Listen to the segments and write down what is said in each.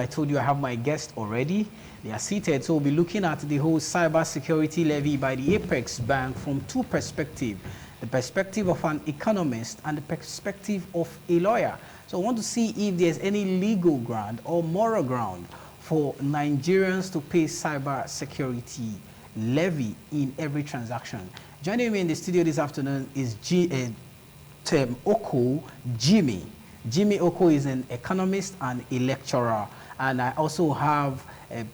I told you I have my guest already. They are seated, so we'll be looking at the whole cybersecurity levy by the Apex Bank from two perspectives. The perspective of an economist and the perspective of a lawyer. So I want to see if there's any legal ground or moral ground for Nigerians to pay cybersecurity levy in every transaction. Joining me in the studio this afternoon is Oko Jimmy. Jimmy Oko is an economist and a lecturer. And I also have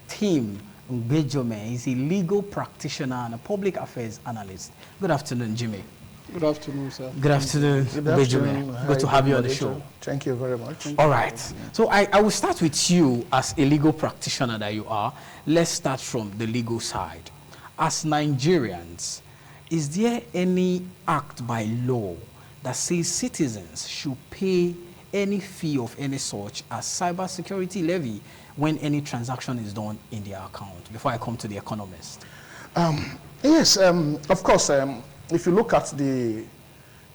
Tim Mbejome. He's a legal practitioner and a public affairs analyst. Good afternoon, Jimmy. Good afternoon, sir. Good afternoon, Mbejome. Good to have you on the show. Thank you very much. All right. So I will start with you as a legal practitioner that you are. Let's start from the legal side. As Nigerians, is there any act by law that says citizens should pay any fee of any sort as cybersecurity levy when any transaction is done in their account? Before I come to the economist. Yes, of course. If you look at the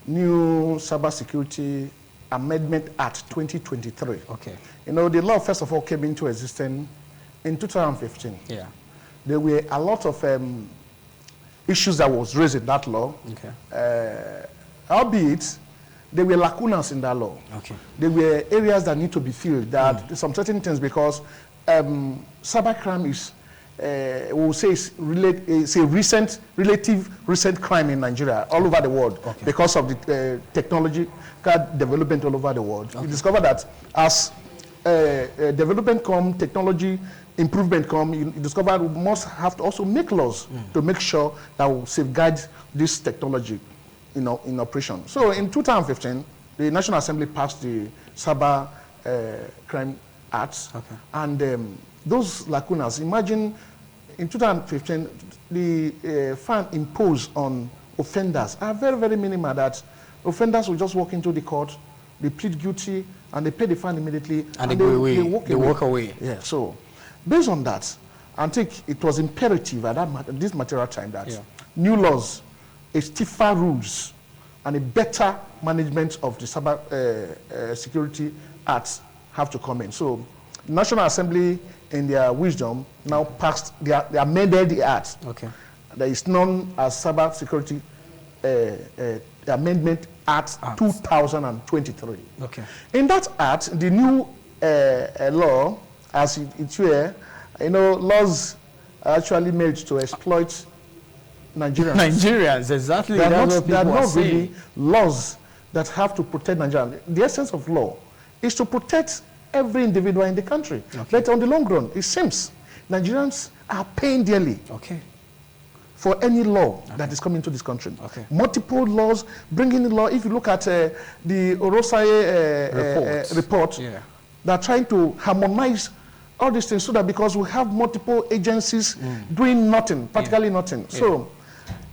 new Cybersecurity Amendment Act 2023, okay, you know, the law first of all came into existence in 2015. Yeah. There were a lot of issues that was raised in that law. Okay. Albeit, there were lacunas in that law. Okay. There were areas that need to be filled, that some certain things, because cybercrime is, we'll say, it's a relative recent crime in Nigeria, all over the world, okay, because of the technological development all over the world. Okay. We discovered that as development come, technology improvement come, you discover we must have to also make laws to make sure that we safeguard this technology, you know, in operation. So in 2015, the National Assembly passed the Cyber Crime Act, okay, and those lacunas. Imagine in 2015, the fine imposed on offenders are very, very minimal. That offenders will just walk into the court, they plead guilty, and they pay the fine immediately, and they walk away. Yeah. So based on that, I think it was imperative at this material time that new laws, a stiffer rules, and a better management of the cyber security acts have to come in. So the National Assembly, in their wisdom, now passed, they amended the act. Okay. That is known as Cyber Security Amendment Act 2023. Okay. In that act, the new law, as it were, you know, laws are actually made to exploit Nigerians. Nigerians, exactly. They are not really laws that have to protect Nigerians. The essence of law is to protect every individual in the country. Okay. But on the long run, it seems Nigerians are paying dearly, okay, for any law, okay, that is coming to this country. Okay. Multiple laws, bringing in law. If you look at the Orosai report, they're trying to harmonize all these things so that, because we have multiple agencies doing nothing, practically nothing. So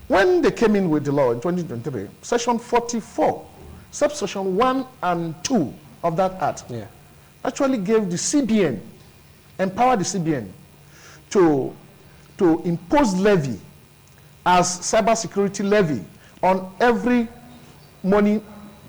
when they came in with the law in 2023, section 44, subsection 1 and 2 of that act actually gave the CBN, empowered the CBN to impose levy as cybersecurity levy on every money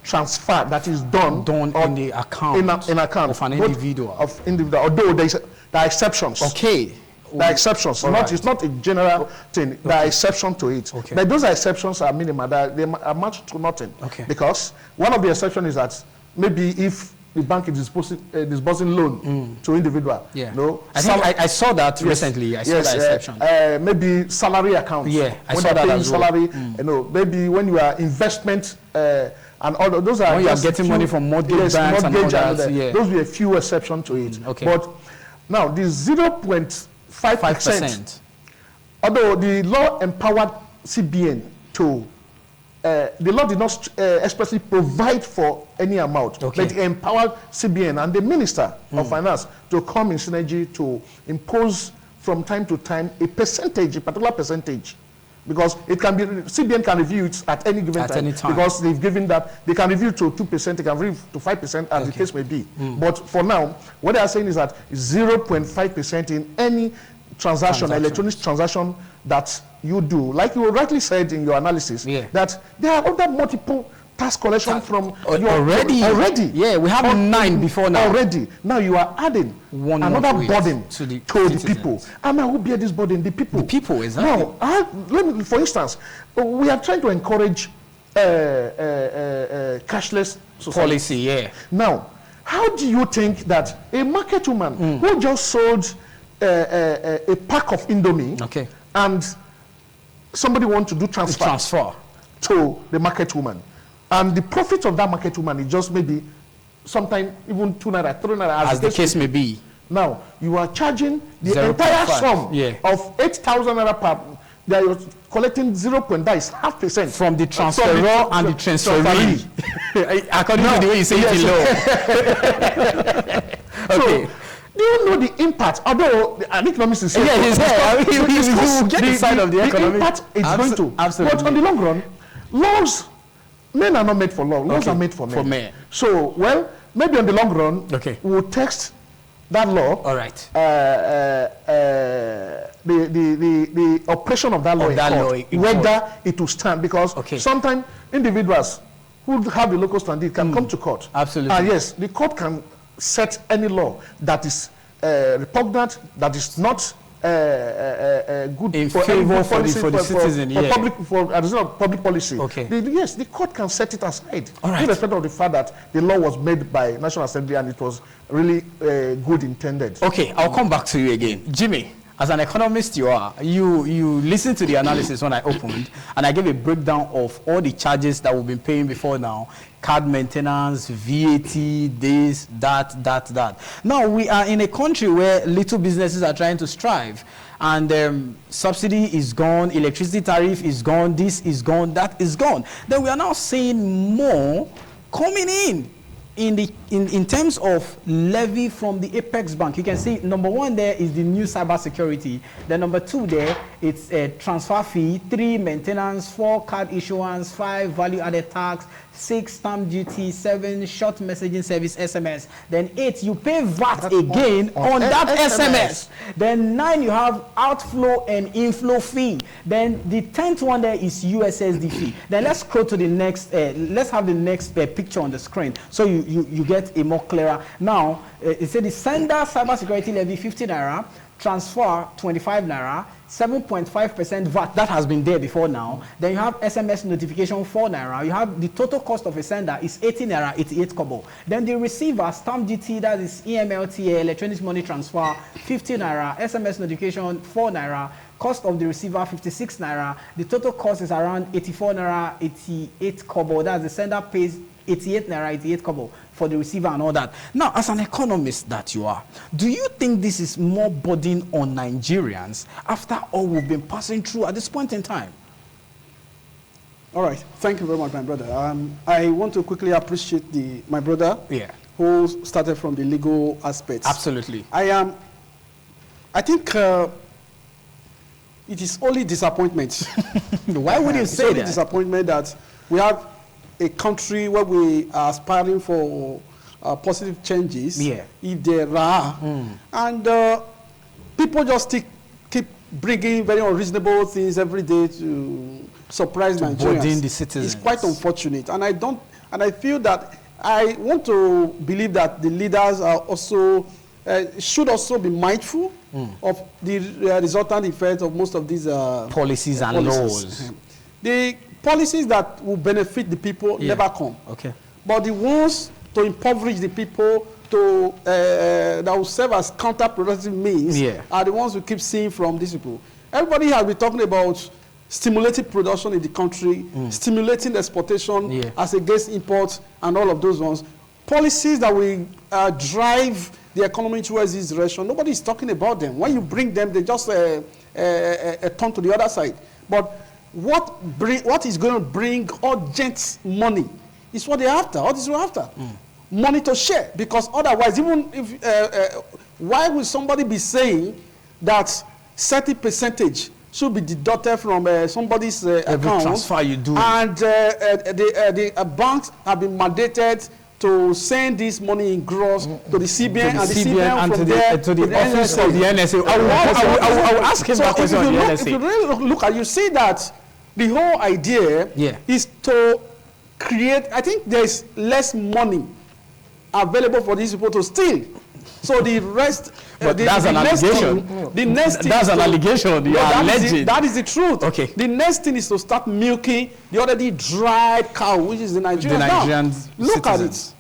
transfer that is done in the account, in account of an individual. Although there are exceptions. Okay. There are exceptions. It's not a general thing. There are exceptions to it. Okay. But those exceptions are minimal. They amount to nothing. Okay. Because one of the exceptions is that maybe if the bank is disbursing loan to individual. Yeah. No. I saw that recently. I saw that exception. Maybe salary accounts. Yeah, I saw that as well. Salary, you know, maybe when you are investment and all those are. When you are getting money from mortgage banks and all that. Those were a few exceptions to it. Okay. But now the 0.5%, although the law empowered CBN to, the law did not expressly provide for any amount, but it empowered CBN and the Minister of Finance to come in synergy to impose from time to time a percentage, a particular percentage, because it can be, CBN can review it at any given time, because they've given that, they can review to 2%, they can review to 5%, as the case may be. But for now, what they are saying is that 0.5% in any transaction, electronic transaction that you do. Like you rightly said in your analysis, that there are other multiple tax collection from already. Yeah, we have 9 before now. Already. Now you are adding another burden to the people. And now who bear this burden? The people. The people, exactly. Now, for instance, we are trying to encourage cashless society. Policy, yeah. Now, how do you think that a market woman who just sold a pack of Indomie, and somebody wants to do transfer to the market woman, and the profit of that market woman is just maybe sometime even 2 naira, 3 naira, as the case may be. Now, you are charging the entire sum of 8,000 naira per. They are collecting 0.5, that is 0.5% from the transferor and the transferee. According to the way you say it below. Okay. So, do you know the impact? Although an economist is saying, he's get the side of the economy. The impact it's going to. Absolutely. But on the long run, laws, men are not made for law. Laws are made for men. So, well, maybe on the long run, we'll text that law. All right. The operation of that law, whether it will stand, because sometimes individuals who have the local standard can come to court. Absolutely. And yes, the court can set any law that is repugnant, that is not good in favor for the citizen, public policy. Yes, the court can set it aside, irrespective of the fact that the law was made by National Assembly and it was really good intended. Okay, I'll come back to you again. Jimmy, as an economist you listened to the analysis when I opened, and I gave a breakdown of all the charges that we've been paying before now. Card maintenance, VAT, this, that. Now, we are in a country where little businesses are trying to strive, and subsidy is gone, electricity tariff is gone, this is gone, that is gone. Then we are now seeing more coming in terms of levy from the Apex Bank. You can see number 1 there is the new cybersecurity. Then number 2 there, it's a transfer fee, 3 maintenance, 4 card issuance, 5 value-added tax, 6 stamp duty, 7 short messaging service SMS. Then 8 you pay VAT again on that SMS. Then 9 you have outflow and inflow fee. Then the 10th one there is USSD fee. Then let's scroll to the next. Let's have the next picture on the screen so you get a more clearer. Now it said the sender cybersecurity levy 50 naira, transfer 25 naira, 7.5% VAT, that has been there before now. Then you have SMS notification 4 naira. You have the total cost of a sender is 80 naira, 88 kobo. Then the receiver stamp duty, that is EMLTA, electronic money transfer 50 naira, SMS notification 4 naira, cost of the receiver 56 naira. The total cost is around 84 naira, 88 kobo. That's the sender pays 88 naira, 88 kobo for the receiver and all that. Now, as an economist that you are, do you think this is more burden on Nigerians after all we've been passing through at this point in time? All right. Thank you very much, my brother. I want to quickly appreciate my brother who started from the legal aspects. Absolutely. I think it is only disappointment. Why would you say that? It's only disappointment that we have a country where we are aspiring for positive changes, if there are, and people just keep bringing very unreasonable things every day to surprise Nigerians. The citizens. It's quite unfortunate, and I feel that I want to believe that the leaders are also should also be mindful of the resultant effects of most of these policies and laws. The policies that will benefit the people never come. But the ones to impoverish the people, that will serve as counterproductive means, are the ones we keep seeing from these people. Everybody has been talking about stimulating production in the country, stimulating exportation as against imports, and all of those ones. Policies that will drive the economy towards this direction. Nobody is talking about them. When you bring them, they just turn to the other side. But what is going to bring urgent money is what they're after. What is they're after? Money to share. Because otherwise, even if why would somebody be saying that certain percentage should be deducted from somebody's account? Transfer you do. And the banks have been mandated to send this money in gross to the CBN, and the CBN and from to the office of the NSA. I will ask him that question on the NSA. If you really look at, you see that the whole idea is to I think there's less money available for these people to steal. So the rest, but that's an allegation. The next thing that's an allegation. That is the truth. Okay. The next thing is to start milking the already dried cow, which is the Nigerians. Look at it.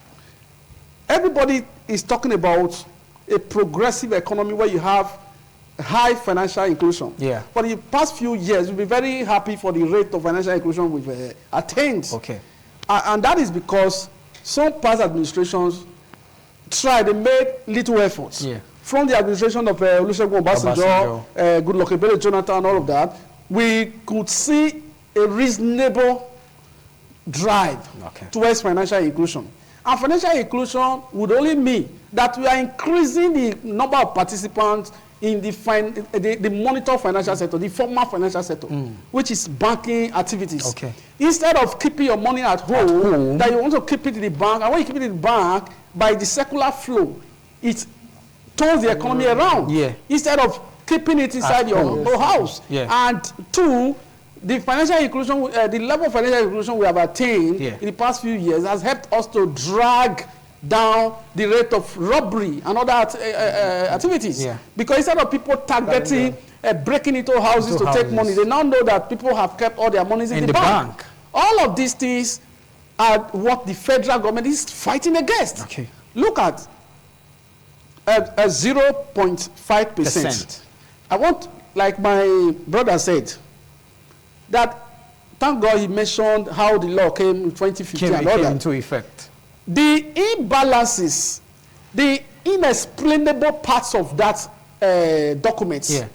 Everybody is talking about a progressive economy where you have high financial inclusion. Yeah. For the past few years, we've been very happy for the rate of financial inclusion we've attained. Okay. And that is because some past administrations tried, they made little efforts. Yeah. From the administration of Olusegun Obasanjo, Goodluck Ebele Jonathan, and all of that, we could see a reasonable drive towards financial inclusion. And financial inclusion would only mean that we are increasing the number of participants in the monitor financial sector, the formal financial sector, which is banking activities. Okay. Instead of keeping your money at home, that you want to keep it in the bank, and when you keep it in the bank, by the circular flow, it turns the economy around. Yeah. Instead of keeping it inside your house. Yeah. And two, the financial inclusion, the level of financial inclusion we have attained in the past few years has helped us to drag down the rate of robbery and other activities. Yeah. Because instead of people targeting, breaking into houses to take money, they now know that people have kept all their monies in the bank. All of these things are what the federal government is fighting against. Okay. Look at 0.5%. I want, like my brother said, that thank God he mentioned how the law came in 2015 and all that. Came into effect. The imbalances, the inexplainable parts of that document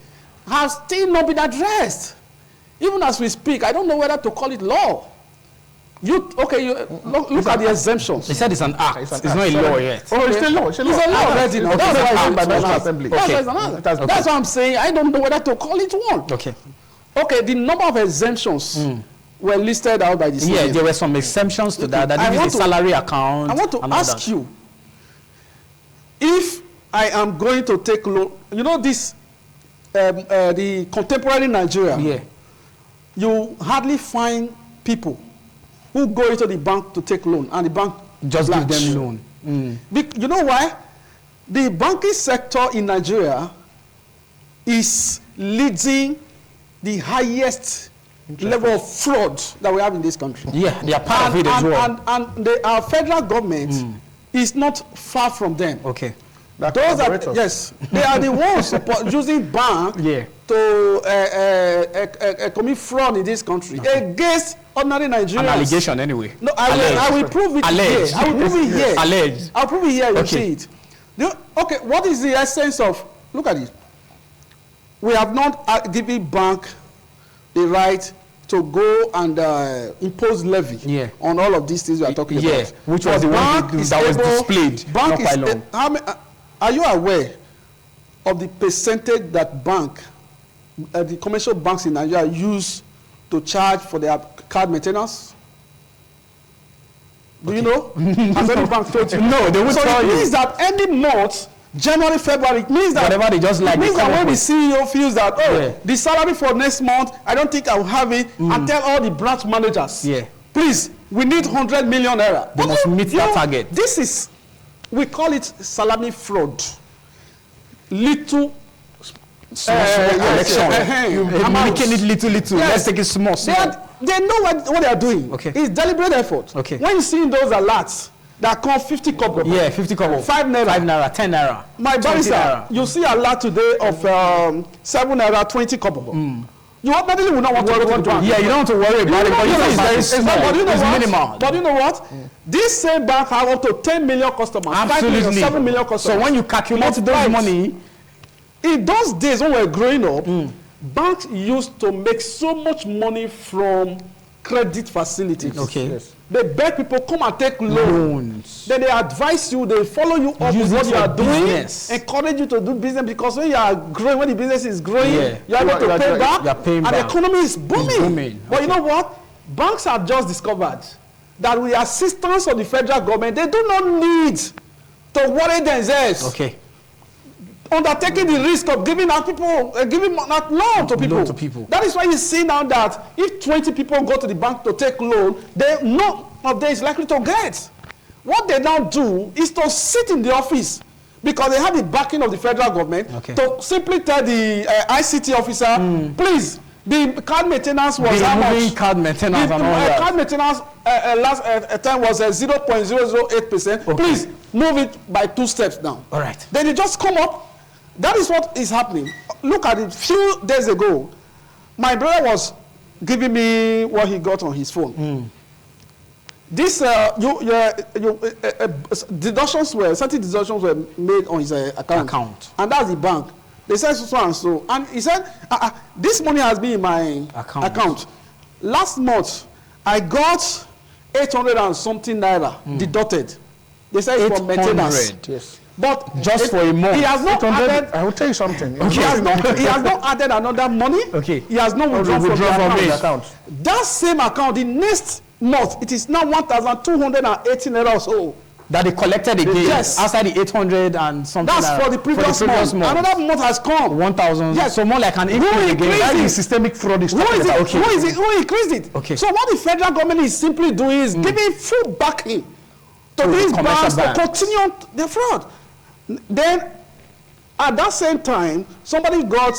have still not been addressed. Even as we speak, I don't know whether to call it law. Look at the exemptions. They said it's an act. It's not a law yet. Oh, it's a law. It's a law already. That's why I by National Assembly. That's what I'm saying. I don't know whether to call it one. Okay, the number of exemptions were listed out by the CBN. Yeah, there were some exemptions to that. That is a salary account. I want to ask you, if I am going to take loan, you know this, the contemporary Nigeria, you hardly find people who go into the bank to take loan, and the bank just give them loan. You know why? The banking sector in Nigeria is leading the highest level of fraud that we have in this country. Yeah, they are part of it as well. And our federal government is not far from them. Okay. Those are, yes, they are the ones using bank to commit fraud in this country against ordinary Nigerians. An allegation anyway. No, I will prove it here. I will prove it here. Alleged. I'll prove it here. You see it. Okay, what is the essence of? Look at it. We have not given bank the right to go and impose levy on all of these things we are talking about. Which was the one that was displayed not quite long. Are you aware of the percentage that the commercial banks in Nigeria use to charge for their card maintenance? Do you know? Has any bank told you? No, they won't tell you. So it means that any month, January, February, it means that whatever they just like. It means that when the CEO feels that, the salary for next month, I don't think I will have it, and tell all the branch managers, please, we need 100 million naira. They must meet that target. This is, we call it Salami Fraud. Little election. You're making it little. Let's take it small. They know what they are doing. It's deliberate effort. When you see those alerts that come 50 kobo. Yeah, 50 kobo. 5 naira. 5 naira, 10 naira. My barrister, you see a lot today of 7 naira, 20 kobo. You ordinarily will not want to worry about it. Yeah, you don't want to worry about it because it's very small. It's minimal. But you know what? This same bank have up to 10 million customers. Absolutely. 5 million, 7 million customers. So when you calculate those money, in those days when we were growing up, banks used to make so much money from credit facilities. They beg people come and take loans. Then they advise you, they follow you up with what you are doing, encourage you to do business, because when you are growing, when the business is growing, you are able to pay back, and the economy is booming. But you know what? Banks have just discovered that with the assistance of the federal government, they do not need to worry themselves. Undertaking the risk of giving out loan to people. That is why you see now that if 20 people go to the bank to take loan, they know of them is likely to get. What they now do is to sit in the office because they have the backing of the federal government to simply tell the ICT officer, please, the card maintenance was how much? Card maintenance and all that. Card maintenance last time was 0.008%. Please move it by 2 steps now. All right. Then they just come up. That is what is happening. Look at it. Few days ago, my brother was giving me what he got on his phone. This deductions were made on his account, and that's the bank. They said so and so, and he said, this money has been in my account. Last month, I got 800 and something naira deducted. They said it's for maintenance. Yes. But just for a month. He has not added. I will tell you something. Okay. He has not added another money. Okay. He has not withdrawn from the account. That same account, the next month, it is now 1,218 naira or so. That they collected again. Yes. Outside the 800 and something. That's for the previous month. Another month has come. 1,000. Yes. So more like an increase again. That is systemic fraud. Who increased it? Okay. So what the federal government is simply doing is giving full backing to these banks to continue the fraud. Then, at that same time, somebody got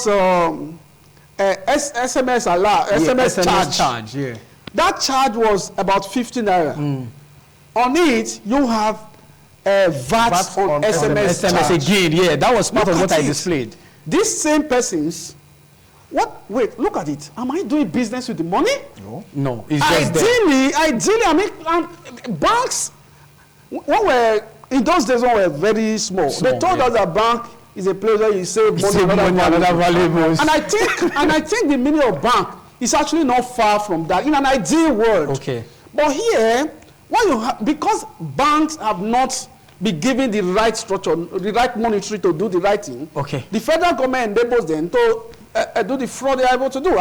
SMS alert, SMS charge. Yeah. That charge was about 50 naira. On it, you have VAT on SMS again. Yeah, that was part of what I displayed. These same persons, wait, look at it. Am I doing business with the money? No. It's just ideally, I mean, banks, in those days, when we were very small. They told us that bank is a place where you save money, another valuables. And I think the meaning of bank is actually not far from that in an ideal world. Okay. But here, because banks have not been given the right structure, the right monetary to do the right thing, the federal government enables them to do the fraud they are able to do.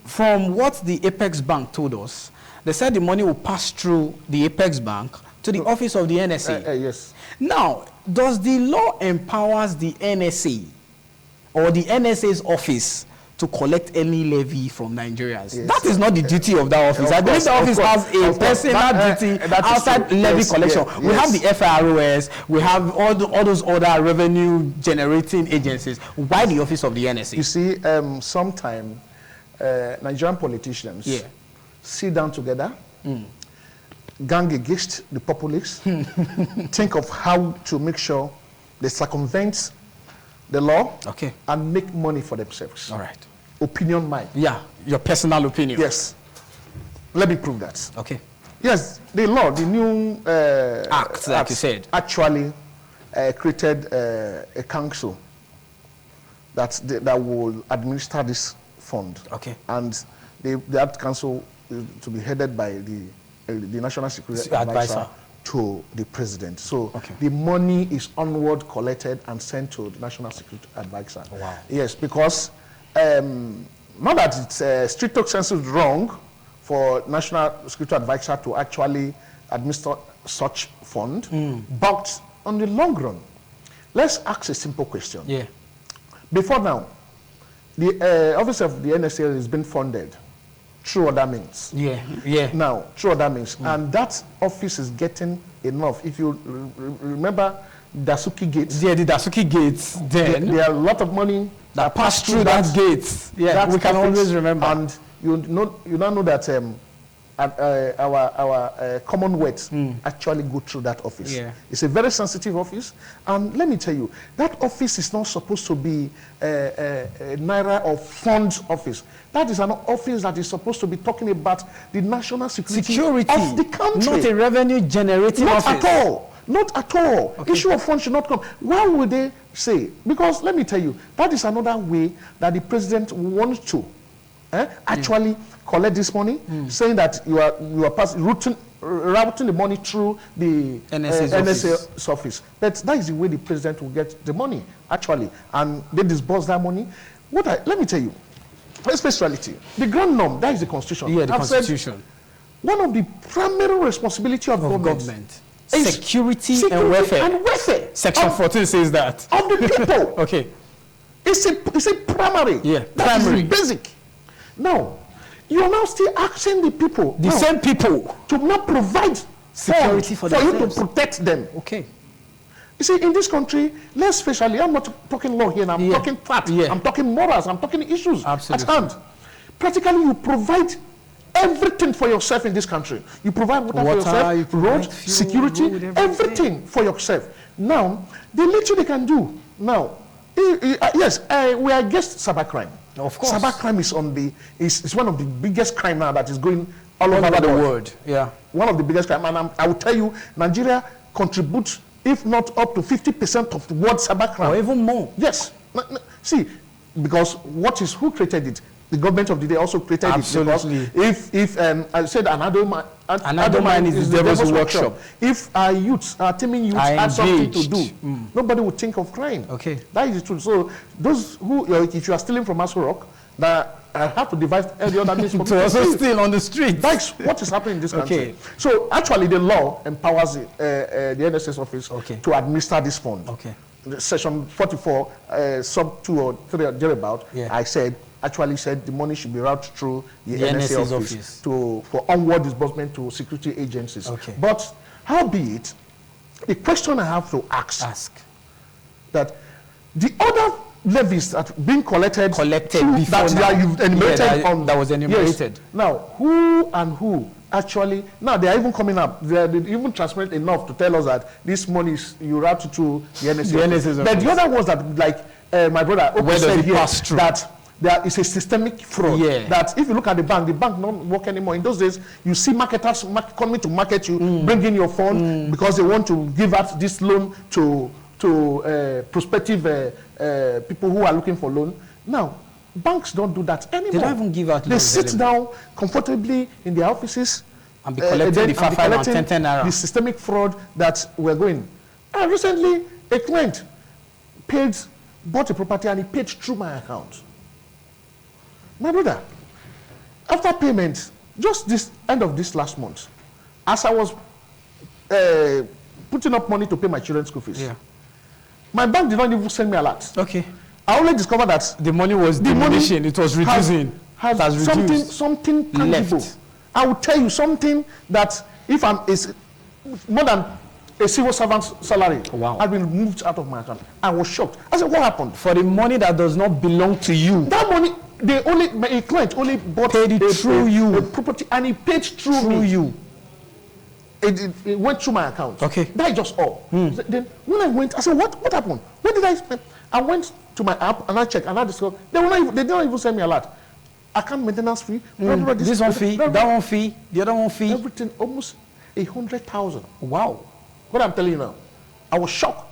From what the Apex Bank told us, they said the money will pass through the Apex Bank to the office of the NSA. Yes. Now, does the law empowers the NSA or the NSA's office to collect any levy from Nigerians? Yes. That is not the duty of that office. I believe the office has a personal duty outside levy collection. We have the FIROS, we have all those other revenue generating agencies. Why the office of the NSA? You see, sometimes Nigerian politicians sit down together, gang against the populace, think of how to make sure they circumvent the law and make money for themselves. All right. Opinion mine. Yeah, your personal opinion. Yes. Let me prove that. Okay. Yes, the law, the new act, like you said, actually created a council that will administer this fund. Okay. And that council is to be headed by the National Security Advisor to the president. So the money is onward collected and sent to the National Security Advisor. Wow. Yes, because not that it's stricto sensu wrong for National Security Advisor to actually administer such fund, but on the long run, let's ask a simple question. Yeah. Before now, the office of the NSA has been funded through other means. Yeah. Now, through other means. And that office is getting enough. If you remember Dasuki Gates. Yeah, the Dasuki Gates. Then there are a lot of money that passed through that gate. Yeah, we can always remember. And you now know that our Commonwealth actually go through that office. Yeah. It's a very sensitive office. And let me tell you, that office is not supposed to be a Naira or funds office. That is an office that is supposed to be talking about the national security of the country. Not a revenue generating office. Not at all. Not at all. Okay. Issue of funds should not come. Why would they say? Because let me tell you, that is another way that the president wants to actually collect this money, saying that you are routing the money through the NSA's office. But that is the way the president will get the money, actually. And they disburse that money. Let me tell you, especially the grand norm, that is the Constitution. Yeah, the Constitution. One of the primary responsibility of government security and welfare. Section 14 says that. Of the people. Okay. It's a primary. Yeah, primary. Basic. Now, You are now still asking the people, the same people, to not provide security for you to protect them. Okay. You see, in this country, less especially, I'm not talking law here, and I'm talking fact, I'm talking morals, I'm talking issues at hand. Practically, you provide everything for yourself in this country. You provide water for yourself, road, security, everything for yourself. Now, the little they can do. Now, yes, we are against cybercrime. Of course. Cybercrime is one of the biggest crime now that is going all over the world. Yeah. One of the biggest crime. And I will tell you, Nigeria contributes, if not up to 50% of the world cybercrime. Or even more. Yes. See, because who created it? The government of the day also created it. Because if I said another man is the devil's workshop. If our youths, our teaming youths had something to do, nobody would think of crime. Okay. That is the truth. So those who, if you are stealing from Aso Rock, that I have to devise every other means for to also steal on the street. That's what is happening in this country. So actually the law empowers the NSS office to administer this fund. Okay. Section 44, sub 2 or 3 or thereabout, actually said the money should be routed through the NSA office for onward disbursement to security agencies. Okay. But how be it, the question I have to ask that the other levies that have been collected before that was enumerated. Yes. Now, who actually, now they are even coming up, they are even transparent enough to tell us that this money is you route to the NSA. But the other ones that, like my brother said here, that there is a systemic fraud. That if you look at the bank don't work anymore. In those days, you see marketers coming to market you, bring in your fund because they want to give out this loan to prospective people who are looking for loan. Now, banks don't do that anymore. They don't even give out loans. They sit down comfortably in their offices and be collecting the systemic fraud that we're going. And recently, a client bought a property and he paid through my account. My brother, after payment, just this end of this last month, as I was putting up money to pay my children's school fees, my bank did not even send me alert. Okay. I only discovered that the money was diminishing, it was reducing. Has something tangible. Left. I will tell you something that if it's more than a civil servant's salary has been moved out of my account. I was shocked. I said, what happened? For the money that does not belong to you. That money, my client only bought a property and he paid through you. It went through my account. Okay. That is just all. Then when I went, I said, what happened? What did I spend? I went to my app and I checked and I discovered they didn't even send me a lot. Account maintenance fee. This one fee, that one fee, the other one fee. Everything almost 100,000. Wow. What I'm telling you now, I was shocked.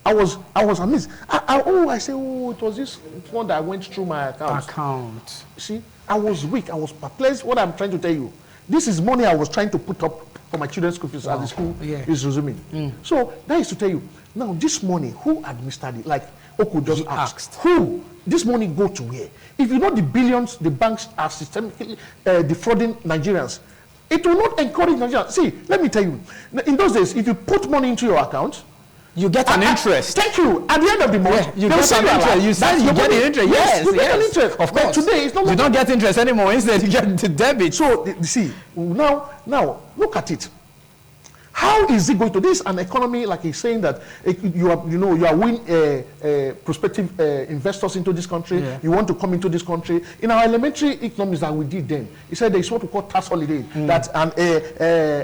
I was amazed. I say, it was this one that went through my account. See, I was weak. I was perplexed. What I'm trying to tell you, this is money I was trying to put up for my children's school fees as the school is resuming. So that is to tell you, now this money, who administered it? Like Oko just asked. Who? This money go to where? If you know the billions the banks are systemically defrauding Nigerians, it will not encourage Nigerians. See, let me tell you, in those days, if you put money into your account, you get an interest. Thank you. At the end of the month, you get an interest. You get the interest. Yes, you get an interest. Of course. But today, it's not. You don't get interest anymore. Instead, you get the debit. So, see, now, look at it. How is it going to this? An economy like he's saying that you are winning prospective investors into this country. You want to come into this country. In our elementary economics that we did then, he said there is what we call tax holiday. That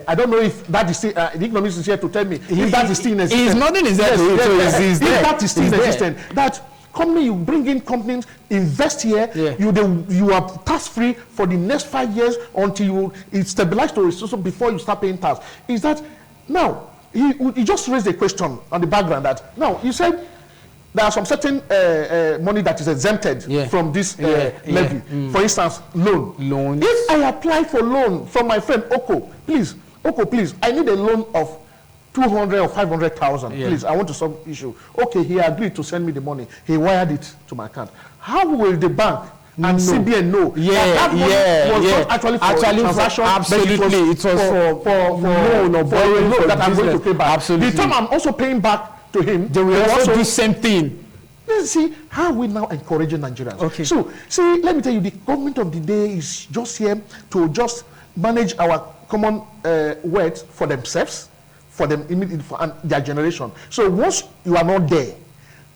I don't know if that is still the economist is here to tell me if that is still in existence. Nothing is there. If that is still in existence, that company you bring in companies invest here. You are tax free for the next 5 years until it stabilizes to so before you start paying tax. Is that now, he just raised a question on the background that, now, you said there are some certain money that is exempted from this levy. For instance, loans. If I apply for loan from my friend Oko, please, I need a loan of 200 or 500,000. Please, I want to solve the issue. Okay, he agreed to send me the money. He wired it to my account. How will the bank and CBN know that money was not actually for transaction? Absolutely, it was for loan or borrowing that I'm going to pay back. Absolutely. The time I'm also paying back to him, they will also do same thing. Let's see how we now encouraging Nigerians. Okay. So, see, let me tell you, the government of the day is just here to just manage our common wealth for themselves, for them immediately, and their generation. So once you are not there,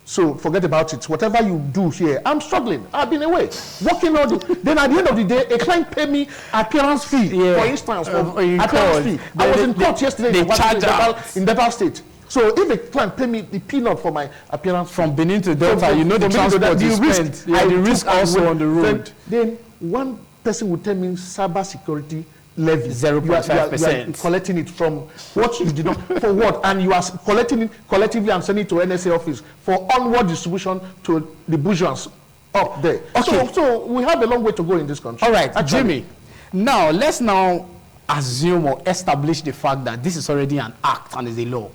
so forget about it. Whatever you do here, I'm struggling. I've been away, working all the. Then at the end of the day, a client pay me appearance fee, for instance, appearance fee. I was in court yesterday in Delta State. So if a client pay me the peanut for my appearance from Benin to Delta, you know the transport you spend, the risk also on the road. Then one person will tell me cybersecurity levy 0.5%. You are collecting it from what you did not for what, and you are collecting it collectively and sending it to NSA office for onward distribution to the bourgeois up there. Okay. So we have a long way to go in this country. All right, Jimmy. Now let's now assume or establish the fact that this is already an act and is a law.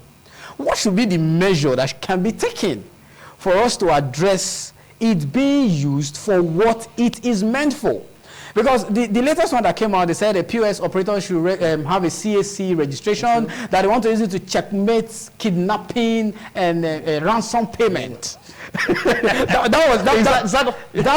What should be the measure that can be taken for us to address it being used for what it is meant for? Because the latest one that came out, they said a POS operator should have a CAC registration, that they want to use it to checkmate kidnapping and ransom payment. That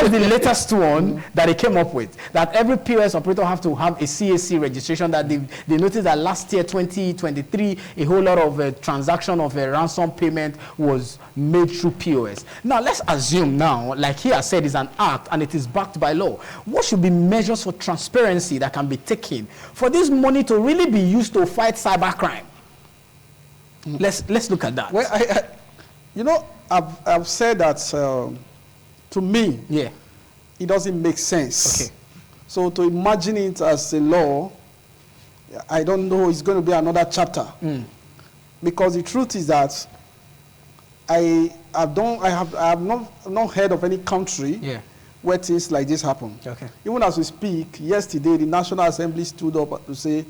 was the latest one that they came up with, that every POS operator have to have a CAC registration, that they noticed that last year, 2023, a whole lot of transaction of a ransom payment was made through POS. Now, let's assume now, like he has said, is an act and it is backed by law. What should be measures for transparency that can be taken for this money to really be used to fight cybercrime? Let's look at that. Well, you know, I've said that to me, it doesn't make sense. Okay. So to imagine it as a law, I don't know, it's going to be another chapter. Because the truth is that I have not heard of any country where things like this happen. Okay. Even as we speak, yesterday the National Assembly stood up to say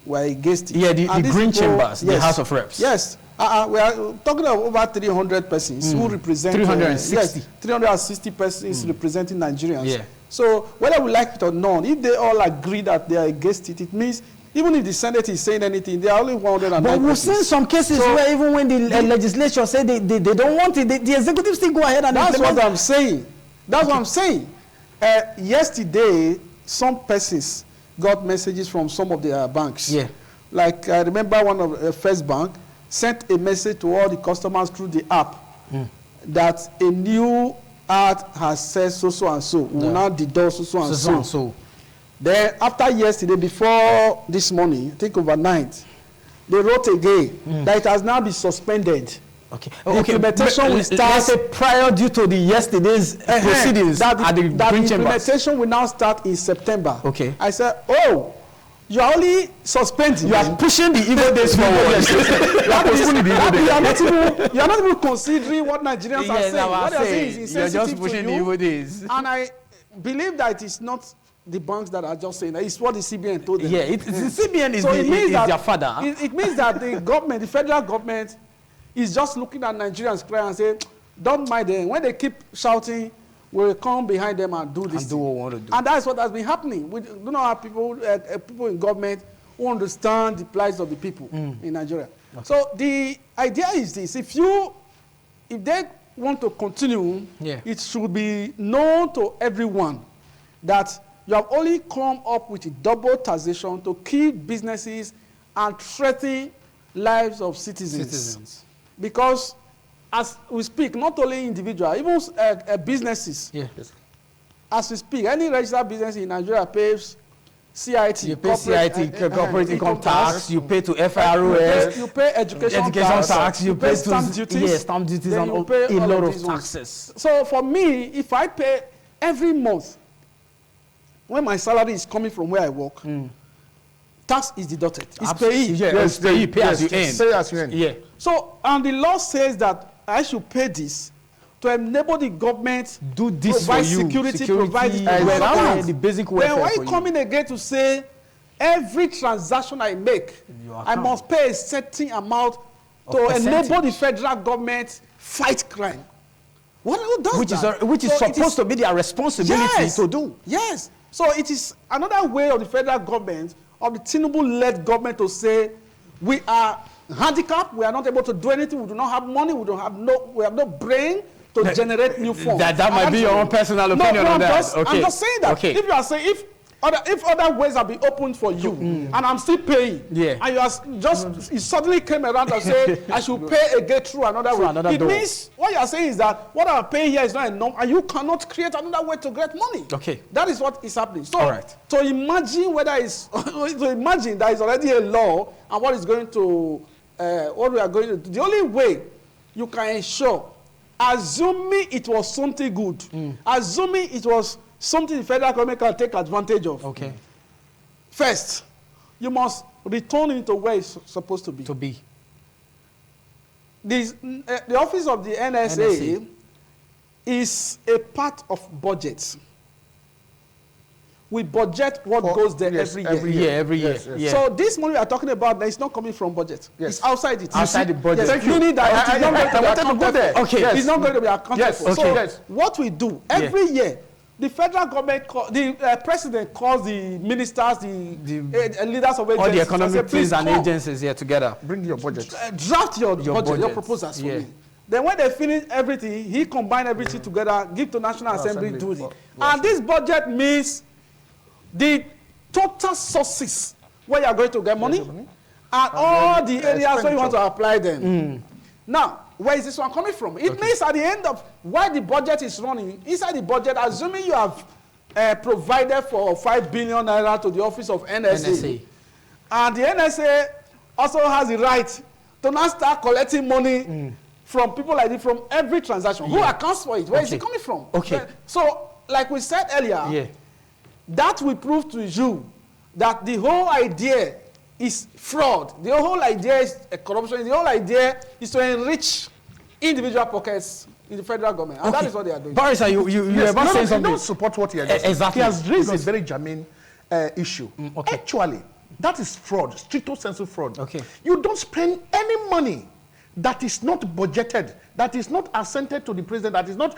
we're against it. Yeah, the Green Chambers, the House of Reps. Yes. We are talking of over 300 persons who represent 360 persons representing Nigerians. Yeah. So whether we like it or not, if they all agree that they are against it, it means even if the Senate is saying anything, they are only 109 But we've seen some cases where even when the legislature say they don't want it, the executive still go ahead and that's what I'm saying. That's what I'm saying. Yesterday, some persons got messages from some of their banks. Yeah. Like I remember one of First Bank sent a message to all the customers through the app that a new ad has said so and so. We will now deduct so and so. Then after yesterday, before this morning, I think overnight, they wrote again that it has now been suspended. Okay. The implementation will start prior due to the yesterday's proceedings. That implementation will now start in September. Okay. I said, oh, you are only suspending. You are pushing the evil days forward. You are not even considering what Nigerians are saying. What they are saying is insensitive. You are just pushing the evil days. And I believe that it is not the banks that are just saying that. It's what the CBN told them. Yeah, the CBN is their father. It means that the government, the federal government, is just looking at Nigerians cry and say, don't mind them. When they keep shouting, we'll come behind them and do this. And do what we want to do. And that's what has been happening. We do not have people in government who understand the plight of the people in Nigeria. Okay. So the idea is this: if they want to continue, it should be known to everyone that you have only come up with a double taxation to keep businesses and threaten lives of citizens. Because as we speak, not only individuals, even businesses. Yeah. As we speak, any registered business in Nigeria pays CIT. You pay CIT, corporate income tax. You pay to FROS. You pay education tax. You pay stamp duties. Yes, stamp duties and a lot of taxes. So for me, if I pay every month, when my salary is coming from where I work, tax is deducted. It's payee. Yes, payee. Pay as you earn. Pay as you earn. Yeah. So, and the law says that I should pay this to enable the government do this provide for you. Security provide the basic welfare. Then why you coming again to say every transaction I make, I must pay a certain amount to enable the federal government fight crime? Who does that? Which is supposed to be their responsibility to do. Yes. So it is another way of the federal government, of the Tinubu-led government, to say we are handicapped, we are not able to do anything, we do not have money, we have no brain to generate new funds. That might be your own personal opinion on that. I'm just saying that. If you are saying, if other ways have been opened for you, and I'm still paying, and you are just, you suddenly came around and say, I should pay again through another way. It means, what you are saying is that what I'm paying here is not enough, and you cannot create another way to get money. Okay. That is what is happening. So, to imagine whether it's, to imagine there is already a law, and what is going to, what we are going to do, the only way you can ensure, assuming it was something good, assuming it was something the federal government can take advantage of. Okay. First, you must return it to where it's supposed to be. The office of the NSA is a part of budget. We budget what goes there every year. Yes. So this money we are talking about, it's not coming from budget. Yes. It's outside it. Outside the budget. Thank you. Meaning that it's not going to be accounted for. Okay. It's not going to be accounted for. Okay. So what we do every year, the federal government, the president calls the ministers, the leaders of agencies, all the economic things and agencies here together. Bring your budget. Draft your budget, your proposals for me. Then when they finish everything, he combine everything together, give to National Assembly, do it. And this budget means the total sources where you are going to get money, and all the areas where you want to apply them. Now, where is this one coming from? It means at the end of why the budget is running, inside the budget, assuming you have provided for 5 billion naira to the office of NSA, and the NSA also has the right to now start collecting money from people like this, from every transaction. Who accounts for it? Where is it coming from? So, like we said earlier, that will prove to you that the whole idea is fraud. The whole idea is corruption. The whole idea is to enrich individual pockets in the federal government. And that is what they are doing. Barrister, you are about saying something. You don't support what he has said. Exactly. He has raised a very germane issue. Actually, that is fraud, stricto sensu fraud. You don't spend any money that is not budgeted, that is not assented to the president, that is not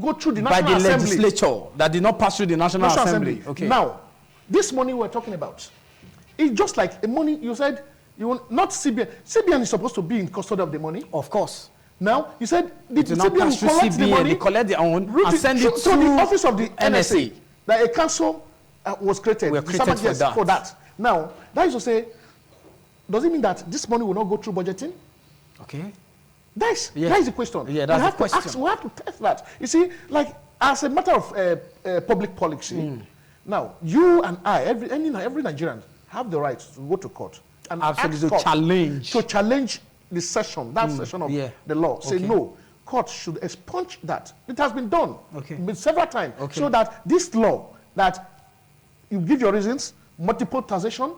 go through the National Assembly. By the legislature, that did not pass through the National Assembly. Now, this money we're talking about, it's just like a money you said, you want, not CBN. CBN is supposed to be in custody of the money. Of course. Now, you said the CBN will collect the money, collect their own, and send it to the office of the NSA. That a council was created. For that. Now, that is to say, does it mean that this money will not go through budgeting? That is the question. That's the question. We have to test that. You see, like, as a matter of public policy, now, you and I, every Nigerian, have the right to go to court and to challenge the session, session of the law. Say no, court should expunge that. It has been done several times. So that this law, that you give your reasons, multiple taxation,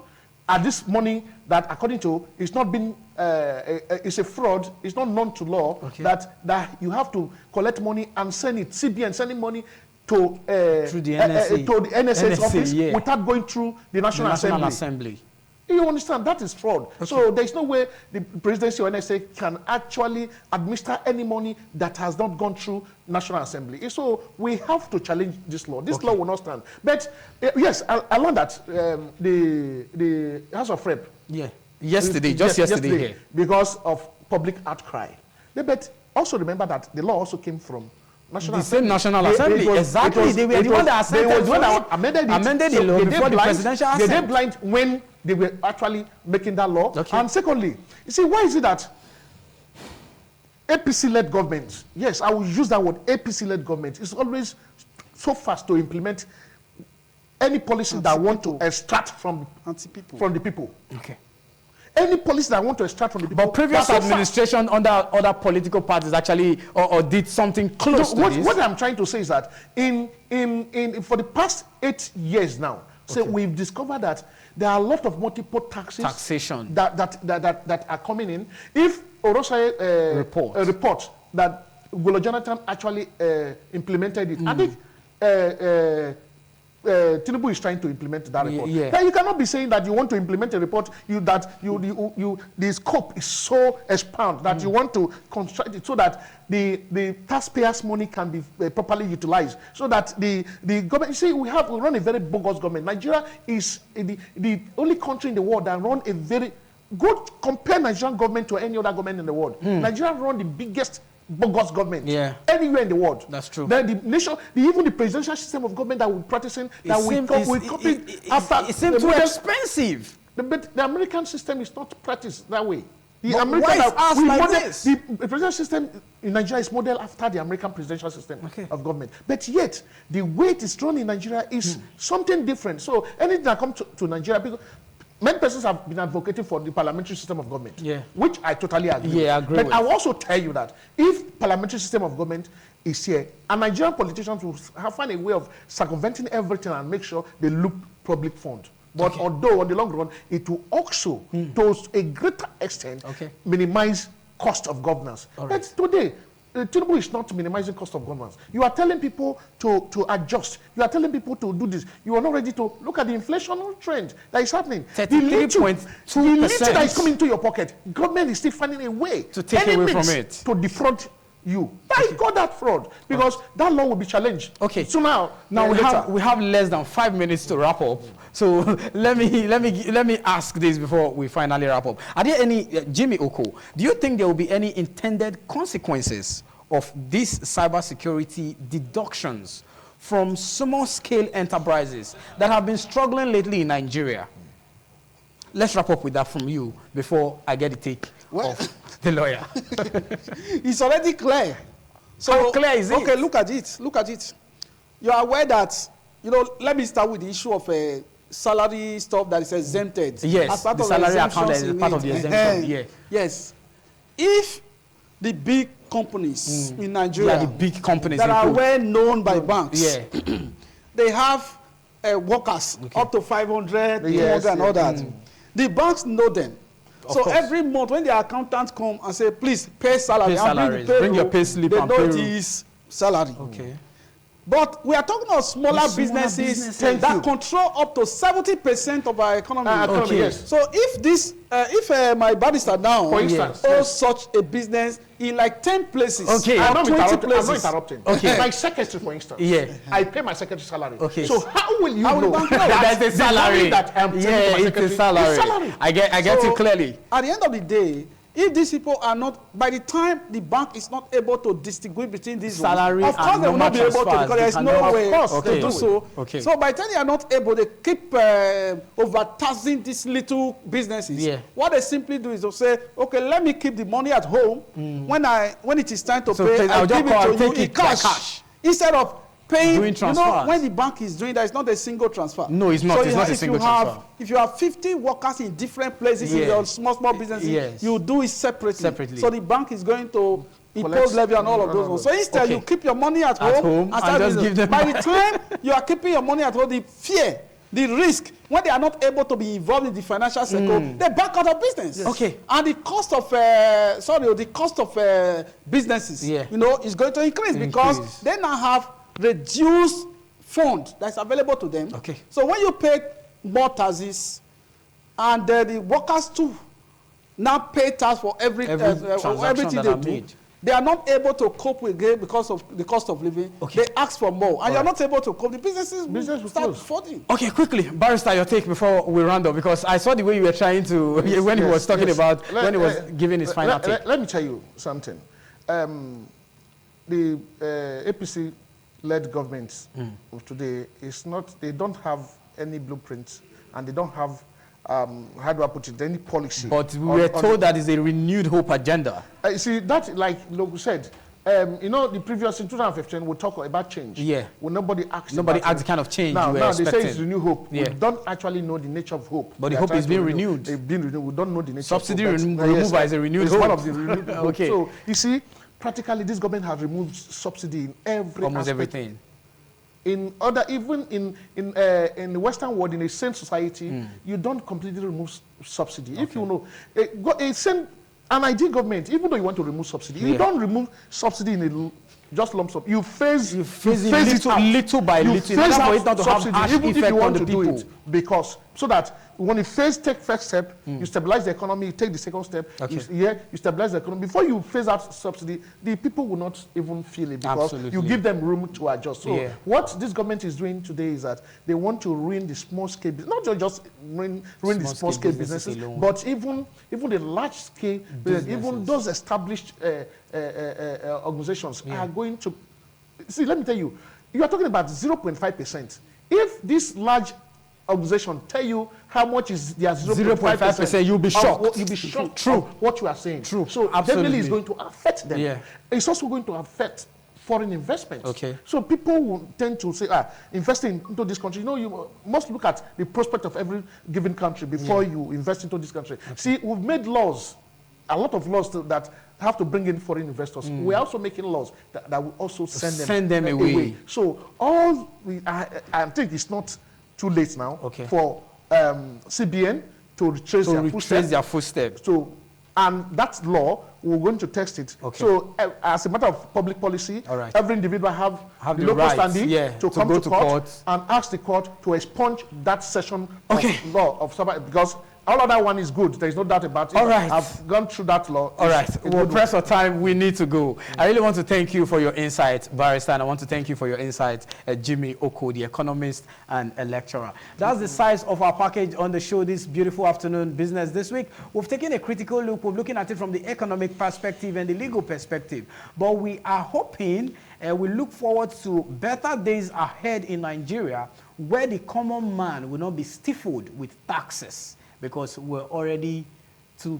and this money that according to it's not been it's a fraud, it's not known to law, that you have to collect money and send it, CBN sending money to the NSA's office without going through the National Assembly. You understand? That is fraud. So there is no way the presidency or NSA can actually administer any money that has not gone through National Assembly. So we have to challenge this law. This law will not stand. But yes, I learned that the House of Rep. Yesterday, because of public outcry. But also remember that the law also came from National Assembly. National Assembly. They were the one that amended the law before the presidential assent. They were blind when they were actually making that law. And secondly, you see, why is it that APC-led government, yes, I will use that word, APC-led government, is always so fast to implement any policy that want to extract from the people. Any policy that want to extract from the people. But previous administration under other political parties actually or did something close to this. What I'm trying to say is that for the past 8 years now, we've discovered that there are a lot of multiple taxation that are coming in. If Orosai report that Golo Jonathan actually implemented it, I think Tinubu is trying to implement that report. Now you cannot be saying that you want to implement a report the scope is so expanded that you want to construct it so that the taxpayers' money can be properly utilized. So that the government, you see, we run a very bogus government. Nigeria is the only country in the world that run a very good, compare Nigerian government to any other government in the world. Nigeria run the biggest bogus government anywhere in the world. That's true. Then the nation, even the presidential system of government that we're practicing, that we copy after. It seems too expensive. The American system is not practiced that way. The presidential system in Nigeria is modeled after the American presidential system of government. But yet, the way it is run in Nigeria is something different. So anything that comes to Nigeria, because many persons have been advocating for the parliamentary system of government, which I totally agree. I agree. But I will also tell you that if parliamentary system of government is here, and Nigerian politicians will find a way of circumventing everything and make sure they loop public fund. But although on the long run, it will also, to a greater extent, minimize cost of governance. But today, Tinubu is not minimizing cost of governance. You are telling people to adjust. You are telling people to do this. You are not ready to look at the inflationary trend that is happening. 33.2% that is coming into your pocket. Government is still finding a way to take away from it, to defraud you. Thank God that fraud, because that law will be challenged. Okay. So now we have less than 5 minutes to wrap up. So let me ask this before we finally wrap up. Are there any, Jimmy Oko, do you think there will be any intended consequences of these cybersecurity deductions from small-scale enterprises that have been struggling lately in Nigeria? Let's wrap up with that from you before I get the take of the lawyer. It's already clear. So, how clear is it? Okay, look at it. Look at it. You are aware that, let me start with the issue of salary stuff that is exempted. Yes, as part the of salary account that is part of the exemption. Yes. If the big companies in Nigeria, the big companies that are well known by banks, they have workers up to 500, 200 and all that. The banks know them. So every month when the accountants come and say, please pay salary, bring your pay slip and payroll. They know this salary. Okay. But we are talking about smaller businesses that control up to 70% of our economy. Yes. So if this, if my barrister now owns such a business in like 10 places, or 20 places. I'm not interrupting. Okay. My secretary, for instance, I pay my secretary salary. Okay. So how will you know that's a salary? That I'm it's a salary. I get it clearly. At the end of the day, if these people are not, by the time the bank is not able to distinguish between these salary, of course they will not be able to, because there is no way to do so. Okay. So by the time they are not able, they keep overtaxing these little businesses. What they simply do is to say, okay, let me keep the money at home. When it is time to pay, I'll give it to you in cash. Instead of paying, when the bank is doing that, it's not a single transfer. No, it's not. So it's not a single transfer. If you have 50 workers in different places in your small businesses, you do it separately. So the bank is going to impose levy on all of those ones. So instead, you keep your money at home and just give them. By the time you are keeping your money at home, the fear, the risk, when they are not able to be involved in the financial sector, they back out of business. Yes. Okay. And the cost of businesses, is going to increase because they now have reduced fund that's available to them. Okay. So when you pay more taxes, and the workers too now pay tax for everything they do, they are not able to cope with it because of the cost of living. Okay. They ask for more, and you're not able to cope. The business will start falling. Okay, quickly, Barrister, your take before we round up, because I saw the way you were trying to when he was talking about when he was giving his final take. Let me tell you something. The APC-led governments of today is not. They don't have any blueprints, and they don't have how do I put it, any policy. But we were told that is a renewed hope agenda. See, that, like Logu said, the previous, in 2015, we talk about change. Yeah. When nobody asked the kind of change now, you were expecting. They say it's renewed hope. Yeah. We don't actually know the nature of hope. But the hope is being renewed. They've been renewed. We don't know the nature Subsidy of hope. removal is a renewed hope. One of the renewed hope. Okay. So, you see, practically, this government has removed subsidy in every almost aspect. Everything. Even in the Western world, in a sane society, you don't completely remove subsidy. Okay. If you know, an ideal government, even though you want to remove subsidy, you don't remove subsidy in just lump sum. You phase it little by little. You phase out subsidy, even if you want to do it, because so that when you take first step, you stabilize the economy. You take the second step, you stabilize the economy. Before you phase out subsidy, the people will not even feel it because you give them room to adjust. So what this government is doing today is that they want to ruin the small scale business, not just ruin the small scale businesses, but even the large scale businesses, even those established organizations are going to... See, let me tell you, you are talking about 0.5%. If this large organization tell you how much is their 0.5%, you'll be shocked. You'll be shocked. True. Of what you are saying. True. So definitely it's going to affect them. Yeah. It's also going to affect foreign investments. Okay. So people will tend to say, investing into this country, you must look at the prospect of every given country before you invest into this country. Okay. See, we've made laws, a lot of laws that have to bring in foreign investors. We're also making laws that will also send them away. So I think it's not too late now for CBN to retrace their footsteps. So, and that law, we're going to test it. Okay. So, as a matter of public policy, every individual have the local standing to come to court and ask the court to expunge that section of law of cyber, because all of that one is good. There is no doubt about it. All right. I've gone through that law. All right. We'll press for time. We need to go. I really want to thank you for your insight, Barrister, and I want to thank you for your insight, Jimmy Oko, the economist and a lecturer. That's the size of our package on the show this beautiful afternoon, Business This Week. We've taken a critical look. We're looking at it from the economic perspective and the legal perspective. But we are hoping, we look forward to better days ahead in Nigeria, where the common man will not be stifled with taxes, because we're already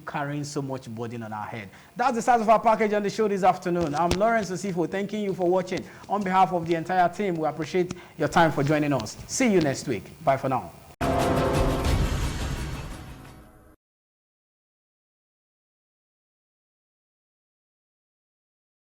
carrying so much burden on our head. That's the size of our package on the show this afternoon. I'm Lawrence Osifo, thanking you for watching. On behalf of the entire team, we appreciate your time for joining us. See you next week. Bye for now.